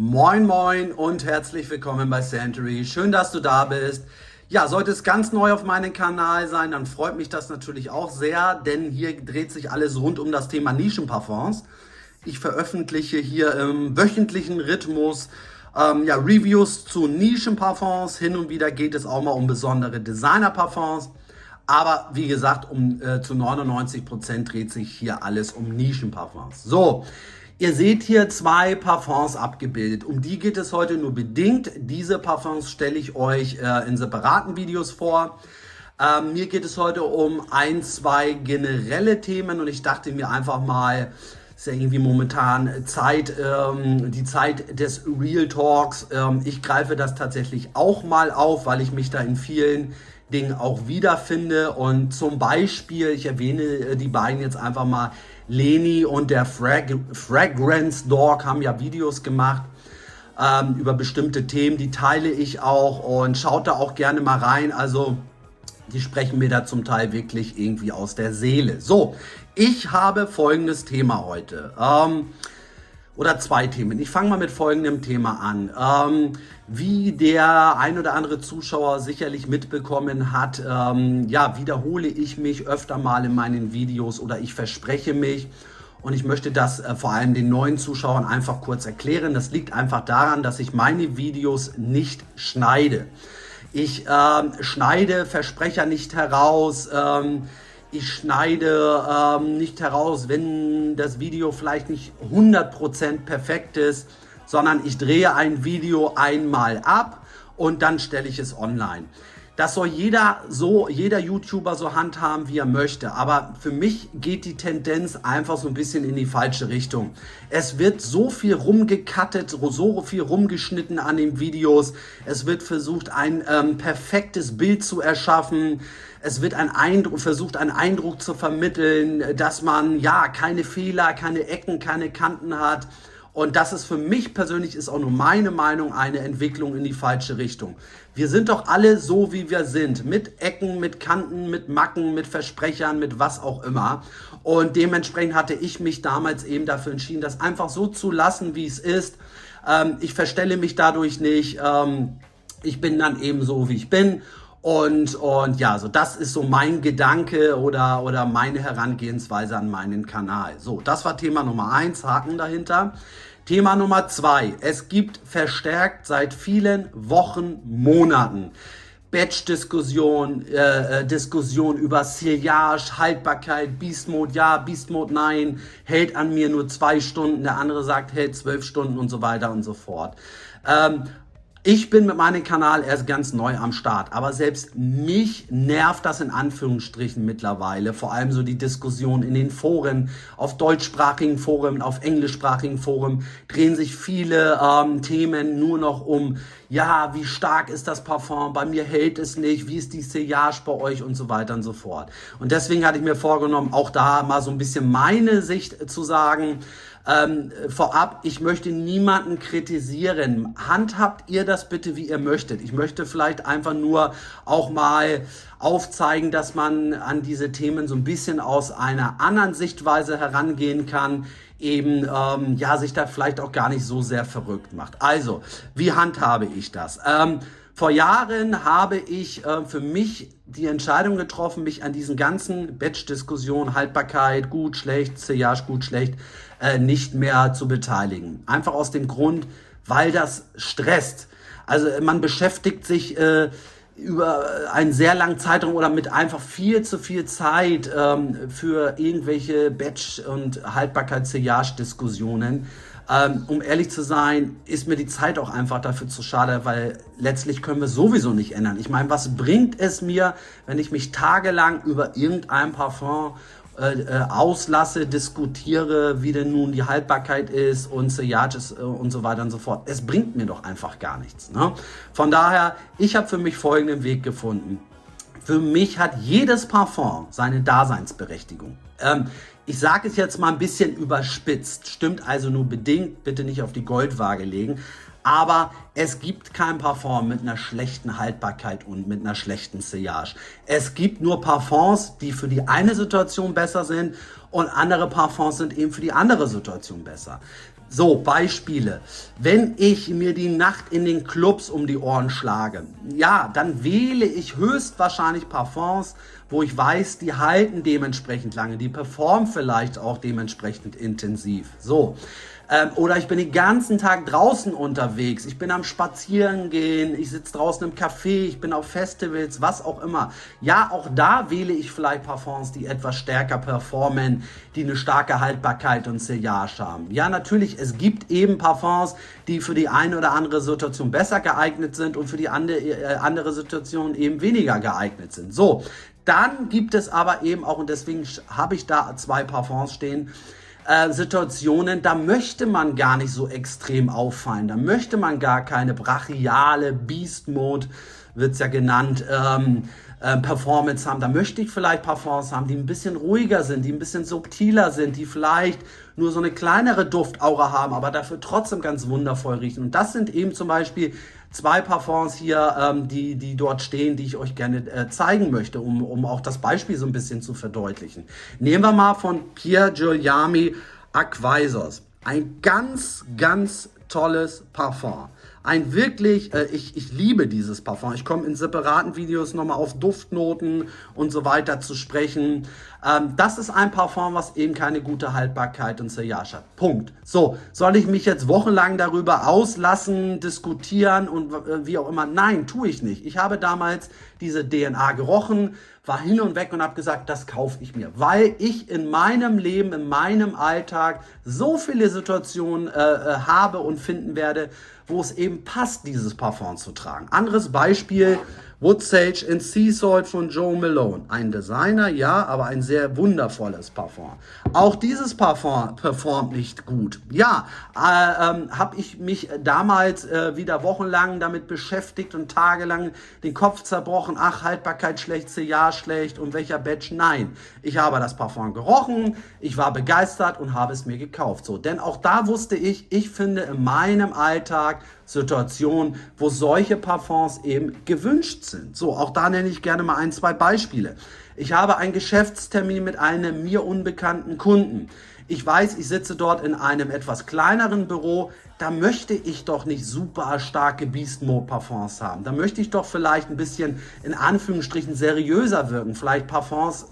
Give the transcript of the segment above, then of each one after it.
Moin moin und herzlich willkommen bei Century. Schön, dass du da bist. Ja, sollte es ganz neu auf meinem Kanal sein, dann freut mich das natürlich auch sehr, denn hier dreht sich alles rund um das Thema Nischenparfums. Ich veröffentliche hier im wöchentlichen Rhythmus Reviews zu Nischenparfums. Hin und wieder geht es auch mal um besondere Designerparfums. Aber wie gesagt, zu 99% dreht sich hier alles um Nischenparfums. So, ihr seht hier zwei Parfums abgebildet. Um die geht es heute nur bedingt. Diese Parfums stelle ich euch in separaten Videos vor. Mir geht es heute um zwei generelle Themen und ich dachte mir einfach mal, ist ja irgendwie momentan die Zeit des Real Talks. Ich greife das tatsächlich auch mal auf, weil ich mich da in vielen Dingen auch wiederfinde. Und zum Beispiel, ich erwähne die beiden jetzt einfach mal, Leni und der Fragrance Dog haben ja Videos gemacht über bestimmte Themen, die teile ich auch und schaut da auch gerne mal rein. Also die sprechen mir da zum Teil wirklich irgendwie aus der Seele. So, ich habe folgendes Thema heute. Oder zwei Themen. Ich fange mal mit folgendem Thema an. Wie der ein oder andere Zuschauer sicherlich mitbekommen hat, wiederhole ich mich öfter mal in meinen Videos oder ich verspreche mich. Und ich möchte das vor allem den neuen Zuschauern einfach kurz erklären. Das liegt einfach daran, dass ich meine Videos nicht schneide. Ich schneide Versprecher nicht heraus. Ich schneide nicht heraus, wenn das Video vielleicht nicht 100% perfekt ist, sondern ich drehe ein Video einmal ab und dann stelle ich es online. Das soll jeder YouTuber so handhaben, wie er möchte. Aber für mich geht die Tendenz einfach so ein bisschen in die falsche Richtung. Es wird so viel rumgecuttet, so viel rumgeschnitten an den Videos. Es wird versucht, ein perfektes Bild zu erschaffen. Es wird versucht, einen Eindruck zu vermitteln, dass man ja keine Fehler, keine Ecken, keine Kanten hat. Und das ist für mich persönlich, ist auch nur meine Meinung, eine Entwicklung in die falsche Richtung. Wir sind doch alle so, wie wir sind. Mit Ecken, mit Kanten, mit Macken, mit Versprechern, mit was auch immer. Und dementsprechend hatte ich mich damals eben dafür entschieden, das einfach so zu lassen, wie es ist. Ich verstelle mich dadurch nicht. Ich bin dann eben so, wie ich bin. Und ja, so das ist so mein Gedanke oder meine Herangehensweise an meinen Kanal. So, das war Thema Nummer 1, Haken dahinter. Thema Nummer 2, es gibt verstärkt seit vielen Wochen, Monaten Batch-Diskussion, Diskussion über Sillage, Haltbarkeit, Beast Mode ja, Beast Mode nein, hält an mir nur 2 Stunden, der andere sagt, hält 12 Stunden und so weiter und so fort. Ich bin mit meinem Kanal erst ganz neu am Start, aber selbst mich nervt das in Anführungsstrichen mittlerweile. Vor allem so die Diskussion in den Foren, auf deutschsprachigen Foren, auf englischsprachigen Foren drehen sich viele Themen nur noch um, ja, wie stark ist das Parfum, bei mir hält es nicht, wie ist die Sillage bei euch und so weiter und so fort. Und deswegen hatte ich mir vorgenommen, auch da mal so ein bisschen meine Sicht zu sagen. Vorab, ich möchte niemanden kritisieren. Handhabt ihr das bitte, wie ihr möchtet. Ich möchte vielleicht einfach nur auch mal aufzeigen, dass man an diese Themen so ein bisschen aus einer anderen Sichtweise herangehen kann, eben sich da vielleicht auch gar nicht so sehr verrückt macht. Also, wie handhabe ich das? Vor Jahren habe ich für mich die Entscheidung getroffen, mich an diesen ganzen Batch-Diskussionen, Haltbarkeit, gut, schlecht, Sillage, gut, schlecht, nicht mehr zu beteiligen. Einfach aus dem Grund, weil das stresst. Also man beschäftigt sich über einen sehr langen Zeitraum oder mit einfach viel zu viel Zeit für irgendwelche Batch- und Haltbarkeits-Sillage-Diskussionen. Um ehrlich zu sein, ist mir die Zeit auch einfach dafür zu schade, weil letztlich können wir sowieso nicht ändern. Ich meine, was bringt es mir, wenn ich mich tagelang über irgendein Parfum auslasse, diskutiere, wie denn nun die Haltbarkeit ist und Sillage ist und so weiter und so fort. Es bringt mir doch einfach gar nichts. Ne? Von daher, ich habe für mich folgenden Weg gefunden. Für mich hat jedes Parfum seine Daseinsberechtigung. Ich sage es jetzt mal ein bisschen überspitzt, stimmt also nur bedingt, bitte nicht auf die Goldwaage legen. Aber es gibt kein Parfum mit einer schlechten Haltbarkeit und mit einer schlechten Sillage. Es gibt nur Parfums, die für die eine Situation besser sind und andere Parfums sind eben für die andere Situation besser. So, Beispiele. Wenn ich mir die Nacht in den Clubs um die Ohren schlage, ja, dann wähle ich höchstwahrscheinlich Parfums, wo ich weiß, die halten dementsprechend lange, die performen vielleicht auch dementsprechend intensiv. So. Oder ich bin den ganzen Tag draußen unterwegs, ich bin am Spazierengehen, ich sitze draußen im Café, ich bin auf Festivals, was auch immer. Ja, auch da wähle ich vielleicht Parfums, die etwas stärker performen, die eine starke Haltbarkeit und Sillage haben. Ja, natürlich, es gibt eben Parfums, die für die eine oder andere Situation besser geeignet sind und für die andere Situation eben weniger geeignet sind. So, dann gibt es aber eben auch, und deswegen habe ich da 2 Parfums stehen, Situationen, da möchte man gar nicht so extrem auffallen, da möchte man gar keine brachiale Beast Mode, wird es ja genannt, Performance haben. Da möchte ich vielleicht Parfums haben, die ein bisschen ruhiger sind, die ein bisschen subtiler sind, die vielleicht nur so eine kleinere Duftaura haben, aber dafür trotzdem ganz wundervoll riechen. Und das sind eben zum Beispiel 2 Parfums hier, die dort stehen, die ich euch gerne zeigen möchte, um auch das Beispiel so ein bisschen zu verdeutlichen. Nehmen wir mal von Pier Giuliani Aquaisos. Ein ganz, ganz tolles Parfum. Ein wirklich, ich liebe dieses Parfum. Ich komme in separaten Videos nochmal auf Duftnoten und so weiter zu sprechen. Das ist ein Parfum, was eben keine gute Haltbarkeit und Sillage hat. Punkt. So, soll ich mich jetzt wochenlang darüber auslassen, diskutieren und wie auch immer? Nein, tue ich nicht. Ich habe damals diese DNA gerochen, war hin und weg und habe gesagt, das kaufe ich mir, weil ich in meinem Leben, in meinem Alltag so viele Situationen habe und finden werde, wo es eben passt, dieses Parfum zu tragen. Anderes Beispiel, Wood Sage and Sea Salt von Joe Malone. Ein Designer, ja, aber ein sehr wundervolles Parfum. Auch dieses Parfum performt nicht gut. Ja, habe ich mich damals wieder wochenlang damit beschäftigt und tagelang den Kopf zerbrochen. Ach, Haltbarkeit schlecht, Sillage schlecht und welcher Batch? Nein, ich habe das Parfum gerochen, ich war begeistert und habe es mir gekauft. So, denn auch da wusste ich finde in meinem Alltag Situationen, wo solche Parfums eben gewünscht sind. So, auch da nenne ich gerne mal 1, 2 Beispiele. Ich habe einen Geschäftstermin mit einem mir unbekannten Kunden. Ich weiß, ich sitze dort in einem etwas kleineren Büro, da möchte ich doch nicht super starke Beast Mode Parfums haben. Da möchte ich doch vielleicht ein bisschen in Anführungsstrichen seriöser wirken. Vielleicht Parfums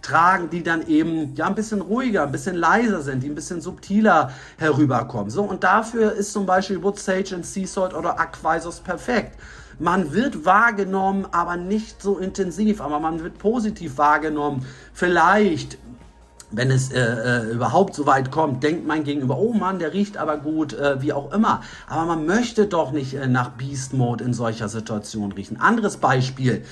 tragen, die dann eben ja ein bisschen ruhiger, ein bisschen leiser sind, die ein bisschen subtiler herüberkommen. So, und dafür ist zum Beispiel Wood Sage and Sea Salt oder Aquaisos perfekt. Man wird wahrgenommen, aber nicht so intensiv, aber man wird positiv wahrgenommen. Vielleicht, wenn es überhaupt so weit kommt, denkt mein Gegenüber, oh Mann, der riecht aber gut, wie auch immer. Aber man möchte doch nicht nach Beast Mode in solcher Situation riechen. Anderes Beispiel,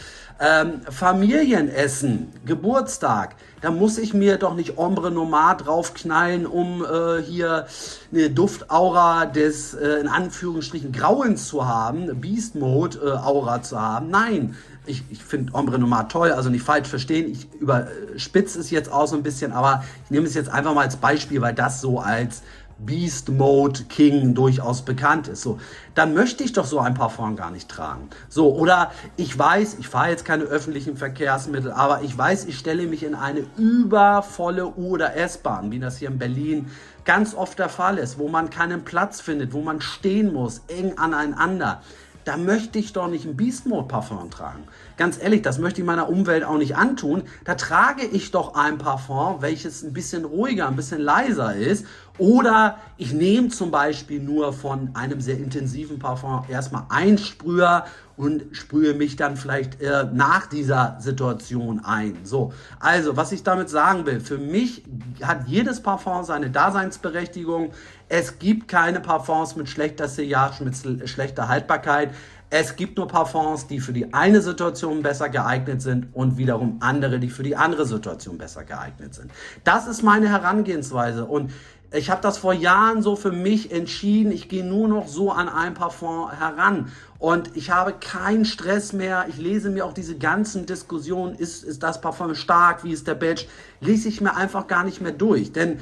Familienessen, Geburtstag. Da muss ich mir doch nicht Ombre Nomade draufknallen, um hier eine Duftaura des, in Anführungsstrichen, Grauens zu haben, Beast Mode Aura zu haben. Nein, ich finde Ombre Nomade toll, also nicht falsch verstehen, ich überspitze es jetzt auch so ein bisschen, aber ich nehme es jetzt einfach mal als Beispiel, weil das so als Beast Mode King durchaus bekannt ist. So, dann möchte ich doch so ein Parfum gar nicht tragen. So, oder ich weiß, ich fahre jetzt keine öffentlichen Verkehrsmittel, aber ich weiß, ich stelle mich in eine übervolle U- oder S-Bahn, wie das hier in Berlin ganz oft der Fall ist, wo man keinen Platz findet, wo man stehen muss, eng aneinander. Da möchte ich doch nicht ein Beast Mode Parfum tragen. Ganz ehrlich, das möchte ich meiner Umwelt auch nicht antun. Da trage ich doch ein Parfum, welches ein bisschen ruhiger, ein bisschen leiser ist. Oder ich nehme zum Beispiel nur von einem sehr intensiven Parfum erstmal einen Sprüher und sprühe mich dann vielleicht nach dieser Situation ein. So, also was ich damit sagen will, für mich hat jedes Parfum seine Daseinsberechtigung. Es gibt keine Parfums mit schlechter Sillage, mit schlechter Haltbarkeit. Es gibt nur Parfums, die für die eine Situation besser geeignet sind und wiederum andere, die für die andere Situation besser geeignet sind. Das ist meine Herangehensweise und ich habe das vor Jahren so für mich entschieden. Ich gehe nur noch so an ein Parfum heran und ich habe keinen Stress mehr. Ich lese mir auch diese ganzen Diskussionen, ist das Parfum stark, wie ist der Batch, lese ich mir einfach gar nicht mehr durch, denn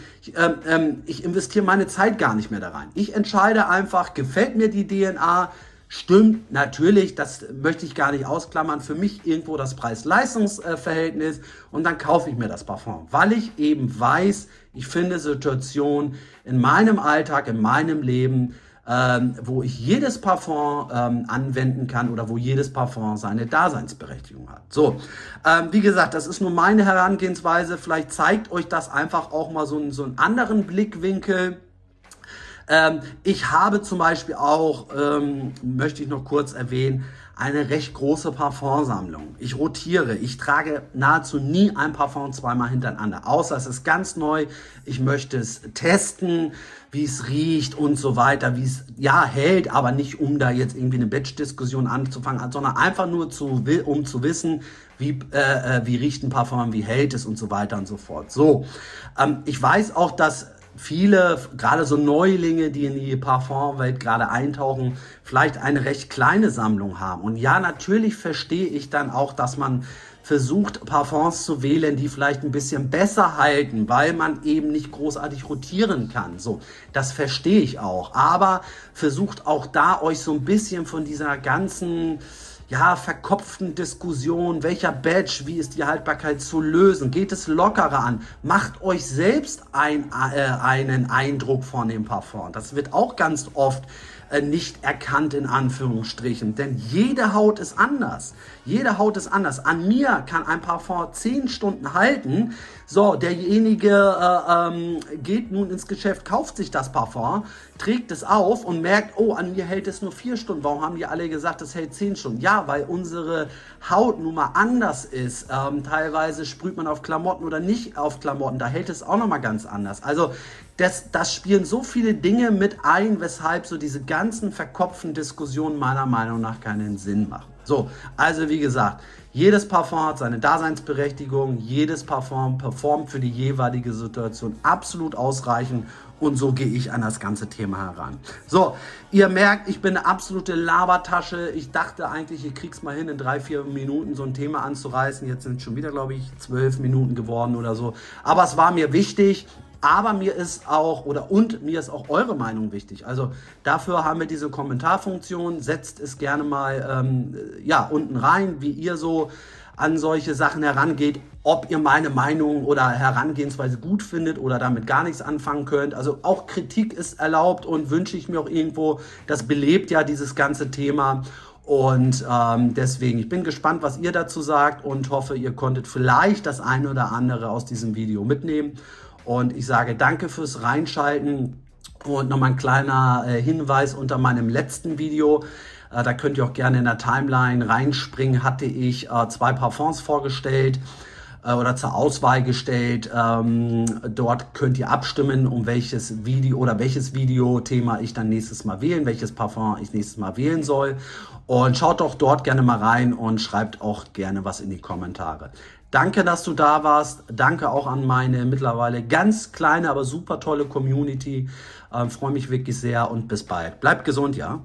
ich investiere meine Zeit gar nicht mehr da rein. Ich entscheide einfach, gefällt mir die DNA, Stimmt, natürlich, das möchte ich gar nicht ausklammern, für mich irgendwo das Preis-Leistungs-Verhältnis und dann kaufe ich mir das Parfum, weil ich eben weiß, ich finde Situationen in meinem Alltag, in meinem Leben, wo ich jedes Parfum anwenden kann oder wo jedes Parfum seine Daseinsberechtigung hat. So, wie gesagt, das ist nur meine Herangehensweise, vielleicht zeigt euch das einfach auch mal so einen anderen Blickwinkel. Ich habe zum Beispiel auch, möchte ich noch kurz erwähnen, eine recht große Parfumsammlung. Ich rotiere, ich trage nahezu nie ein Parfum zweimal hintereinander, außer es ist ganz neu. Ich möchte es testen, wie es riecht und so weiter, wie es ja hält, aber nicht um da jetzt irgendwie eine Batch-Diskussion anzufangen, sondern einfach nur um zu wissen, wie riecht ein Parfum, wie hält es und so weiter und so fort. So, ich weiß auch, dass viele, gerade so Neulinge, die in die Parfumwelt gerade eintauchen, vielleicht eine recht kleine Sammlung haben. Und ja, natürlich verstehe ich dann auch, dass man versucht, Parfums zu wählen, die vielleicht ein bisschen besser halten, weil man eben nicht großartig rotieren kann. So, das verstehe ich auch. Aber versucht auch da euch so ein bisschen von dieser ganzen verkopften Diskussion, welcher Badge, wie ist die Haltbarkeit zu lösen, geht es lockerer an, macht euch selbst einen Eindruck von dem Parfum. Das wird auch ganz oft nicht erkannt in Anführungsstrichen, denn jede Haut ist anders. Jede Haut ist anders. An mir kann ein Parfum 10 Stunden halten. So, derjenige geht nun ins Geschäft, kauft sich das Parfum, trägt es auf und merkt, oh, an mir hält es nur 4 Stunden. Warum haben die alle gesagt, es hält 10 Stunden? Ja, weil unsere Haut nun mal anders ist. Teilweise sprüht man auf Klamotten oder nicht auf Klamotten. Da hält es auch nochmal ganz anders. Also das spielen so viele Dinge mit ein, weshalb so diese ganzen verkopften Diskussionen meiner Meinung nach keinen Sinn machen. So, also wie gesagt, jedes Parfum hat seine Daseinsberechtigung, jedes Parfum performt für die jeweilige Situation absolut ausreichend und so gehe ich an das ganze Thema heran. So, ihr merkt, ich bin eine absolute Labertasche. Ich dachte eigentlich, ich krieg's mal hin, in 3-4 Minuten so ein Thema anzureißen. Jetzt sind es schon wieder, glaube ich, 12 Minuten geworden oder so. Aber es war mir wichtig. Aber mir ist auch, mir ist auch eure Meinung wichtig. Also dafür haben wir diese Kommentarfunktion. Setzt es gerne mal unten rein, wie ihr so an solche Sachen herangeht. Ob ihr meine Meinung oder Herangehensweise gut findet oder damit gar nichts anfangen könnt. Also auch Kritik ist erlaubt und wünsche ich mir auch irgendwo. Das belebt ja dieses ganze Thema. Und deswegen, ich bin gespannt, was ihr dazu sagt und hoffe, ihr konntet vielleicht das eine oder andere aus diesem Video mitnehmen. Und ich sage danke fürs Reinschalten und nochmal ein kleiner Hinweis unter meinem letzten Video. Da könnt ihr auch gerne in der Timeline reinspringen. Hatte ich 2 Parfums vorgestellt oder zur Auswahl gestellt. Dort könnt ihr abstimmen, um welches Videothema ich dann nächstes Mal wählen, welches Parfum ich nächstes Mal wählen soll. Und schaut doch dort gerne mal rein und schreibt auch gerne was in die Kommentare. Danke, dass du da warst. Danke auch an meine mittlerweile ganz kleine, aber super tolle Community. Freue mich wirklich sehr und bis bald. Bleibt gesund, ja?